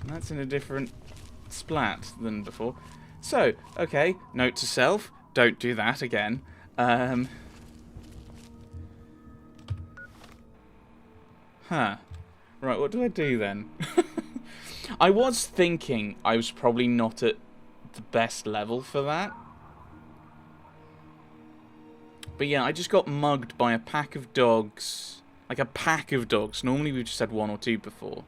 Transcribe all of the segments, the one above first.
And that's in a different splat than before. So, okay, note to self, don't do that again. Huh. Right, what do I do then? I was thinking I was probably not at the best level for that. But yeah, I just got mugged by a pack of dogs. Like a pack of dogs. Normally we've just had one or two before.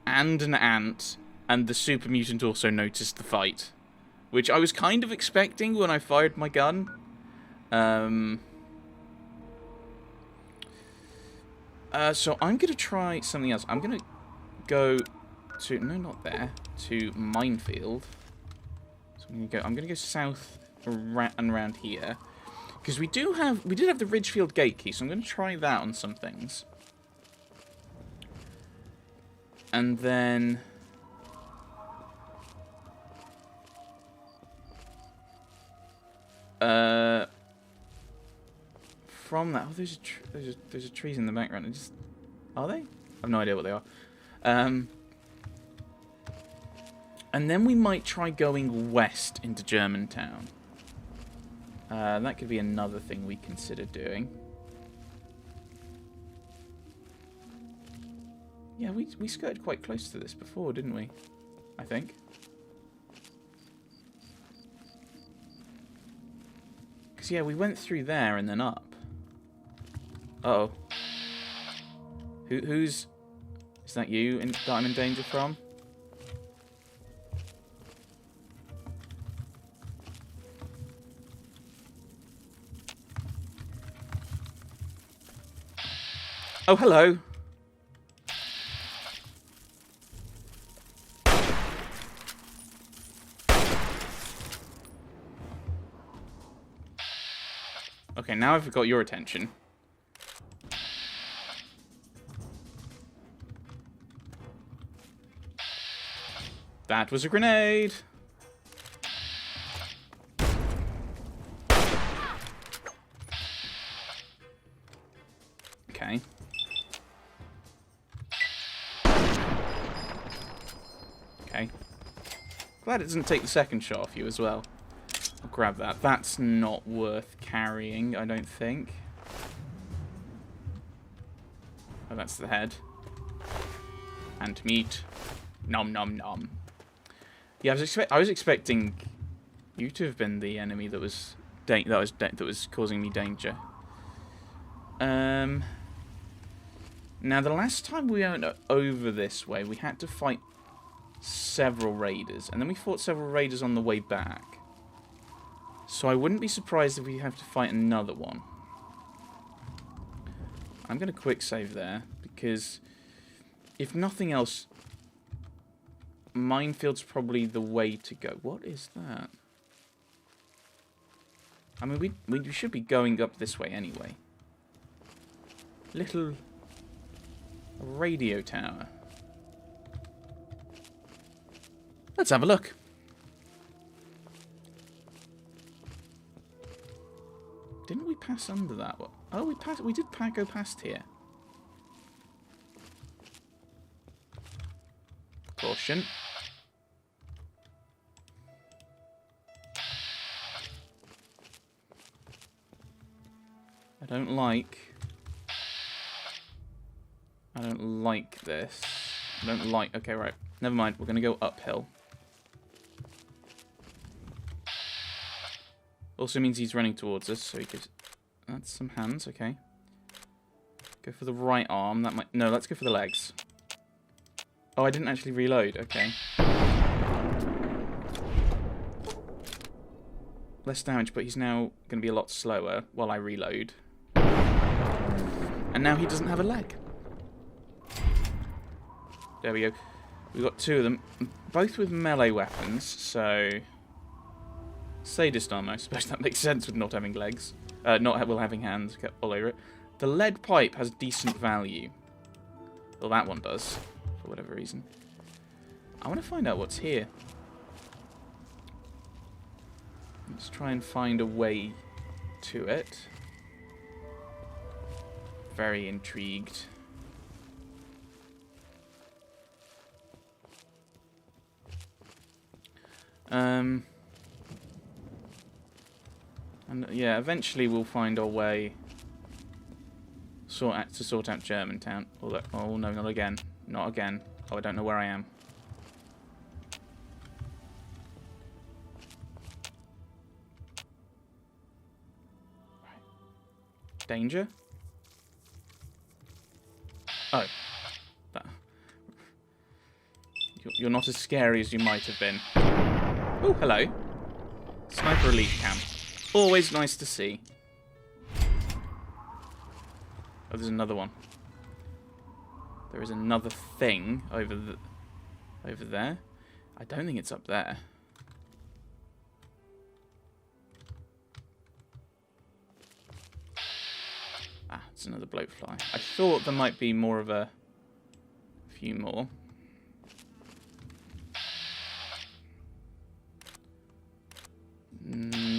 And an ant. And the super mutant also noticed the fight. Which I was kind of expecting when I fired my gun. So I'm going to try something else. I'm going to go to... No, not there. To Minefield. So I'm going to go south and around here. Because we did have the Ridgefield gate key, so I'm going to try that on some things. And then... from that... Oh, there's trees in the background. Are they? I have no idea what they are. And then we might try going west into Germantown. That could be another thing we consider doing. Yeah, we skirted quite close to this before, didn't we? I think. Because, yeah, we went through there and then up. Uh-oh. Who's... Is that you that I'm in danger from? Oh, hello. Okay, now I've got your attention. That was a grenade. Okay. Okay. Glad it doesn't take the second shot off you as well. I'll grab that. That's not worth carrying, I don't think. Oh, that's the head. And meat. Nom nom nom. Yeah, I was expecting you to have been the enemy that was causing me danger. Now the last time we went over this way, we had to fight several raiders, and then we fought several raiders on the way back. So I wouldn't be surprised if we have to fight another one. I'm going to quick save there, because if nothing else, Minefield's probably the way to go. What is that? I mean, we should be going up this way anyway. Little radio tower. Let's have a look. Didn't we pass under that one? Oh, we did go past here. Caution. I don't like this. Okay, right. Never mind. We're going to go uphill. Also means he's running towards us, so he gives... That's some hands, okay. Go for the right arm. That might... No, let's go for the legs. Oh, I didn't actually reload. Okay. Less damage, but he's now going to be a lot slower while I reload. And now he doesn't have a leg. There we go. We've got two of them, both with melee weapons, so... Sadist armor, I suppose that makes sense with not having legs. Well, having hands all over it. The lead pipe has decent value. Well, that one does, for whatever reason. I want to find out what's here. Let's try and find a way to it. Very intrigued. And yeah, eventually we'll find our way to sort out Germantown. Oh no, not again. Not again. Oh, I don't know where I am. Danger? Oh. You're not as scary as you might have been. Oh, hello. Sniper elite camp. Always nice to see. Oh, there's another one. There is another thing over there. I don't think it's up there. Ah, it's another bloatfly. I thought there might be more of a few more.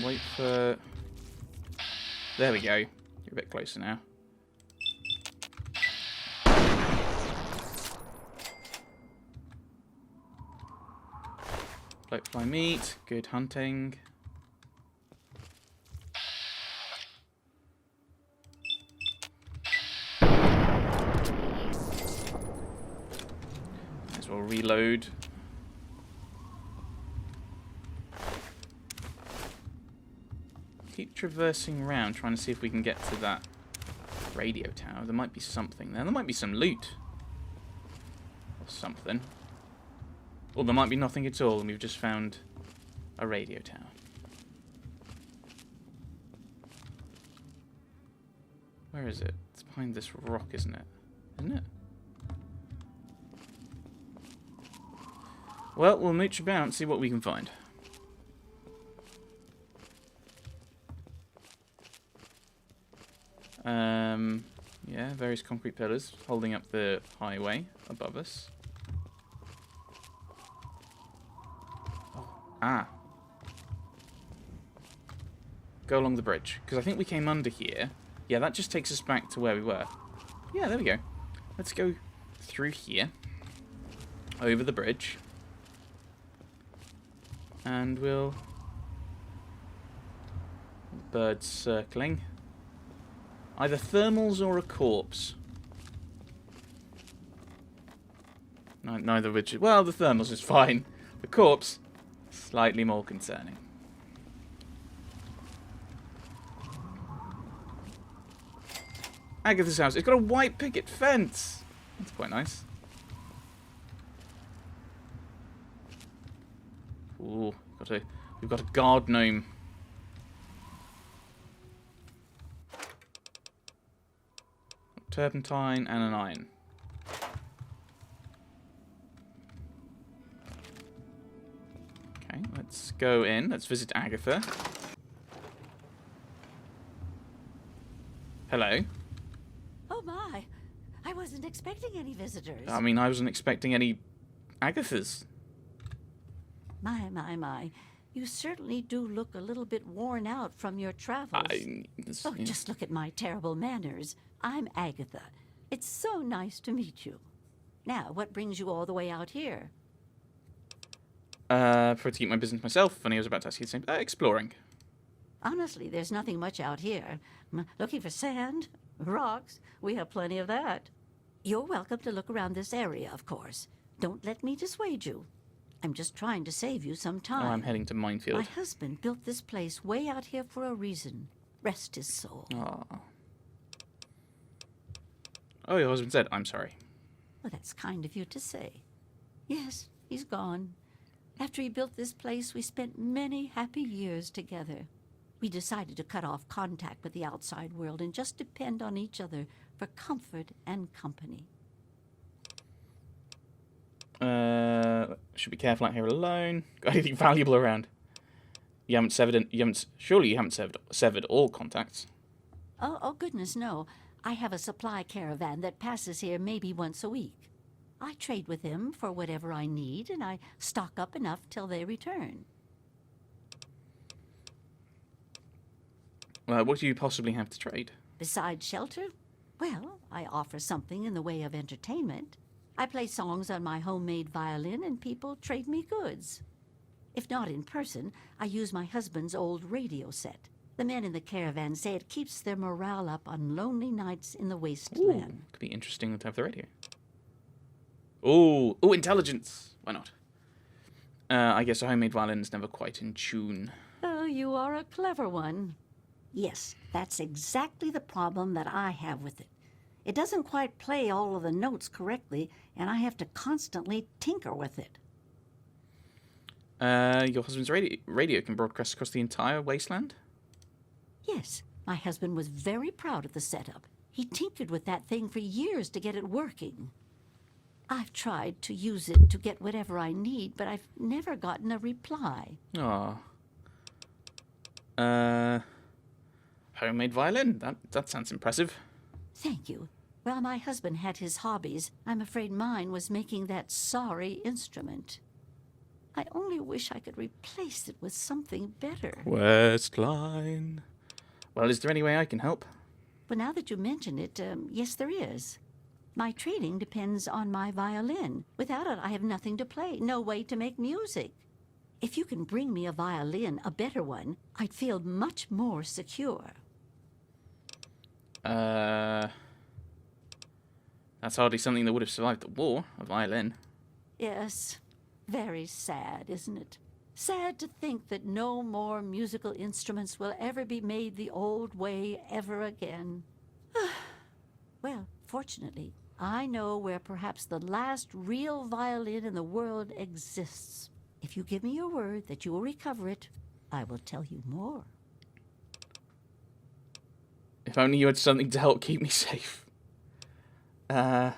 Wait for... There we go. You're a bit closer now. Bloatfly meat. Good hunting. Might as well reload. Keep traversing around, trying to see if we can get to that radio tower. There might be something there. There might be some loot. Or something. Or there might be nothing at all, and we've just found a radio tower. Where is it? It's behind this rock, isn't it? Isn't it? Well, we'll mooch about and see what we can find. Yeah, various concrete pillars holding up the highway above us. Oh, ah. Go along the bridge, because I think we came under here. Yeah, that just takes us back to where we were. Yeah, there we go. Let's go through here, over the bridge, and we'll... Birds circling. Either thermals or a corpse. No, neither of which... Well, the thermals is fine. The corpse, slightly more concerning. Agatha's house. It's got a white picket fence. That's quite nice. Ooh, we've got a guard gnome. Turpentine and an iron. Okay, let's go in. Let's visit Agatha. Hello. Oh my, I wasn't expecting any visitors. I mean, I wasn't expecting any Agathas. My. You certainly do look a little bit worn out from your travels. Just look at my terrible manners. I'm Agatha. It's so nice to meet you. Now, what brings you all the way out here? To keep my business myself, and I was about to ask you the same. Exploring. Honestly, there's nothing much out here. Looking for sand, rocks, we have plenty of that. You're welcome to look around this area, of course. Don't let me dissuade you. I'm just trying to save you some time. Oh, I'm heading to Minefield. My husband built this place way out here for a reason. Rest his soul. Oh, your husband said, I'm sorry. Well, that's kind of you to say. Yes, he's gone. After he built this place, we spent many happy years together. We decided to cut off contact with the outside world and just depend on each other for comfort and company. Should be careful out here alone. Got anything valuable around? Surely you haven't severed all contacts. Oh, goodness, no. I have a supply caravan that passes here maybe once a week. I trade with them for whatever I need, and I stock up enough till they return. What do you possibly have to trade? Besides shelter? Well, I offer something in the way of entertainment. I play songs on my homemade violin, and people trade me goods. If not in person, I use my husband's old radio set. The men in the caravan say it keeps their morale up on lonely nights in the wasteland. Could be interesting to have the radio. Ooh, intelligence. Why not? I guess a homemade violin is never quite in tune. Oh, you are a clever one. Yes, that's exactly the problem that I have with it. It doesn't quite play all of the notes correctly, and I have to constantly tinker with it. Your husband's radio can broadcast across the entire wasteland? Yes, my husband was very proud of the setup. He tinkered with that thing for years to get it working. I've tried to use it to get whatever I need, but I've never gotten a reply. Aw. Homemade violin? That sounds impressive. Thank you. While my husband had his hobbies, I'm afraid mine was making that sorry instrument. I only wish I could replace it with something better. Westline. Well, is there any way I can help? But now that you mention it, yes, there is. My training depends on my violin. Without it, I have nothing to play, no way to make music. If you can bring me a violin, a better one, I'd feel much more secure. That's hardly something that would have survived the war, a violin. Yes, very sad, isn't it? Sad to think that no more musical instruments will ever be made the old way ever again. Well, fortunately, I know where perhaps the last real violin in the world exists. If you give me your word that you will recover it, I will tell you more. If only you had something to help keep me safe. That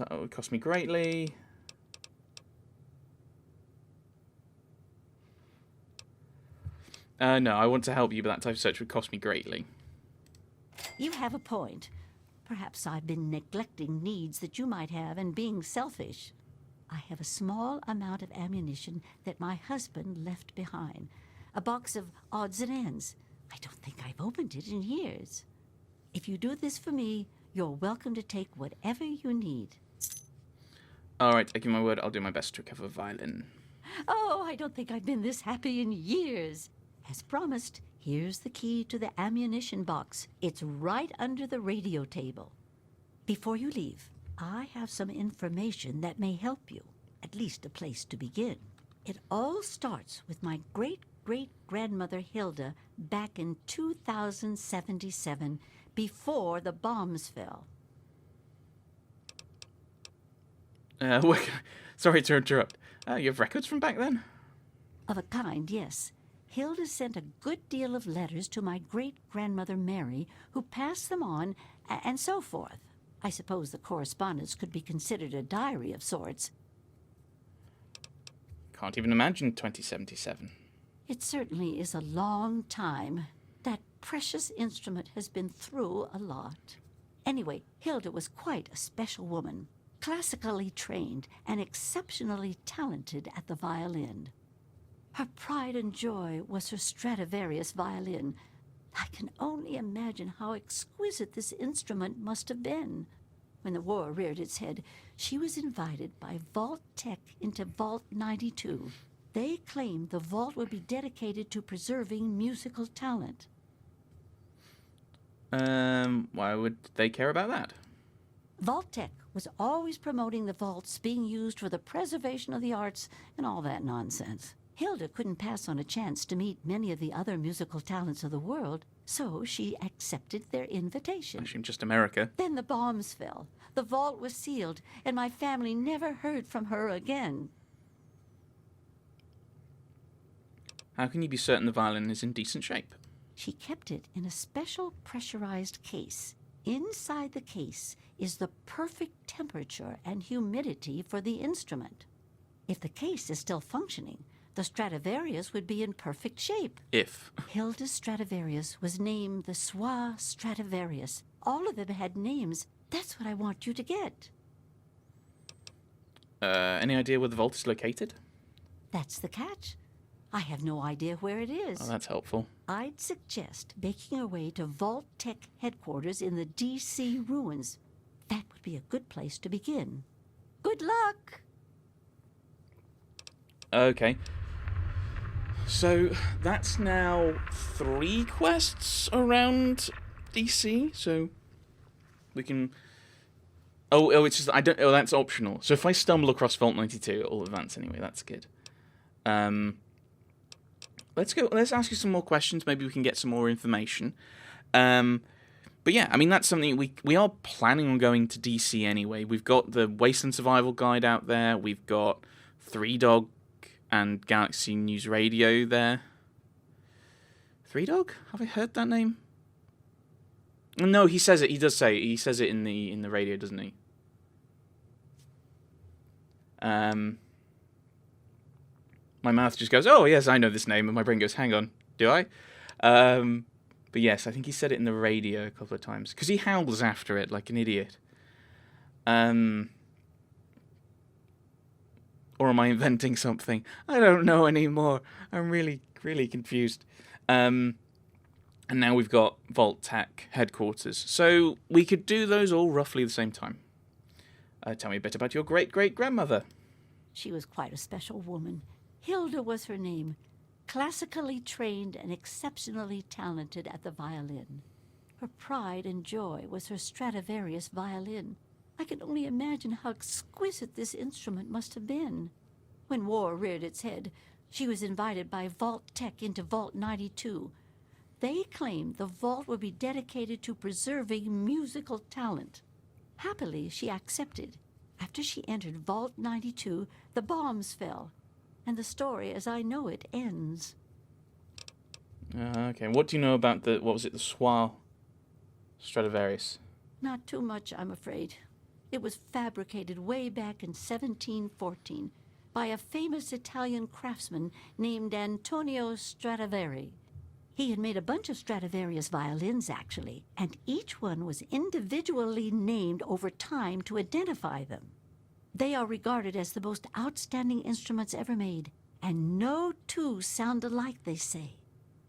would cost me greatly. No, I want to help you, but that type of search would cost me greatly. You have a point. Perhaps I've been neglecting needs that you might have and being selfish. I have a small amount of ammunition that my husband left behind. A box of odds and ends. I don't think I've opened it in years. If you do this for me, you're welcome to take whatever you need. Alright, I give my word, I'll do my best to recover a violin. Oh, I don't think I've been this happy in years. As promised, here's the key to the ammunition box. It's right under the radio table. Before you leave, I have some information that may help you, at least a place to begin. It all starts with my great-great-grandmother Hilda back in 2077, before the bombs fell. Sorry to interrupt. You have records from back then? Of a kind, yes. Hilda sent a good deal of letters to my great-grandmother Mary, who passed them on, and so forth. I suppose the correspondence could be considered a diary of sorts. Can't even imagine 2077. It certainly is a long time. That precious instrument has been through a lot. Anyway, Hilda was quite a special woman, classically trained and exceptionally talented at the violin. Her pride and joy was her Stradivarius violin. I can only imagine how exquisite this instrument must have been. When the war reared its head, she was invited by Vault Tech into Vault 92. They claimed the vault would be dedicated to preserving musical talent. Why would they care about that? Vault Tech was always promoting the vaults being used for the preservation of the arts and all that nonsense. Hilda couldn't pass on a chance to meet many of the other musical talents of the world, so she accepted their invitation. I assume just America. Then the bombs fell. The vault was sealed, and my family never heard from her again. How can you be certain the violin is in decent shape? She kept it in a special pressurized case. Inside the case is the perfect temperature and humidity for the instrument. If the case is still functioning, the Stradivarius would be in perfect shape. If. Hilda's Stradivarius was named the Swa Stradivarius. All of them had names. That's what I want you to get. Any idea where the vault is located? That's the catch. I have no idea where it is. Oh, that's helpful. I'd suggest making our way to Vault Tech headquarters in the D.C. ruins. That would be a good place to begin. Good luck! Okay. So that's now 3 quests around DC. So we can. Oh, it's just I don't. Oh, that's optional. So if I stumble across Vault 92, it'll advance anyway. That's good. Let's go. Let's ask you some more questions. Maybe we can get some more information. But yeah, I mean that's something we are planning on going to DC anyway. We've got the Wasteland Survival Guide out there. We've got Three Dog and Galaxy News Radio there. Three Dog? Have I heard that name? No, he says it. He does say it. He says it in the radio, doesn't he? My mouth just goes, oh yes, I know this name, and my brain goes, hang on, do I? But yes, I think he said it in the radio a couple of times because he howls after it like an idiot. Or am I inventing something? I don't know anymore. I'm really, really confused. And now we've got Vault Tech headquarters. So we could do those all roughly the same time. Tell me a bit about your great-great-grandmother. She was quite a special woman. Hilda was her name. Classically trained and exceptionally talented at the violin. Her pride and joy was her Stradivarius violin. I can only imagine how exquisite this instrument must have been. When war reared its head, she was invited by Vault Tech into Vault 92. They claimed the vault would be dedicated to preserving musical talent. Happily, she accepted. After she entered Vault 92, the bombs fell, and the story as I know it ends. Okay, what do you know about the Soir Stradivarius? Not too much, I'm afraid. It was fabricated way back in 1714 by a famous Italian craftsman named Antonio Stradivari. He had made a bunch of Stradivarius violins, actually, and each one was individually named over time to identify them. They are regarded as the most outstanding instruments ever made, and no two sound alike, they say.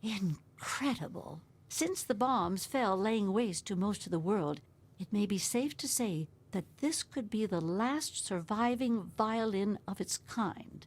Incredible. Since the bombs fell laying waste to most of the world, it may be safe to say that this could be the last surviving violin of its kind.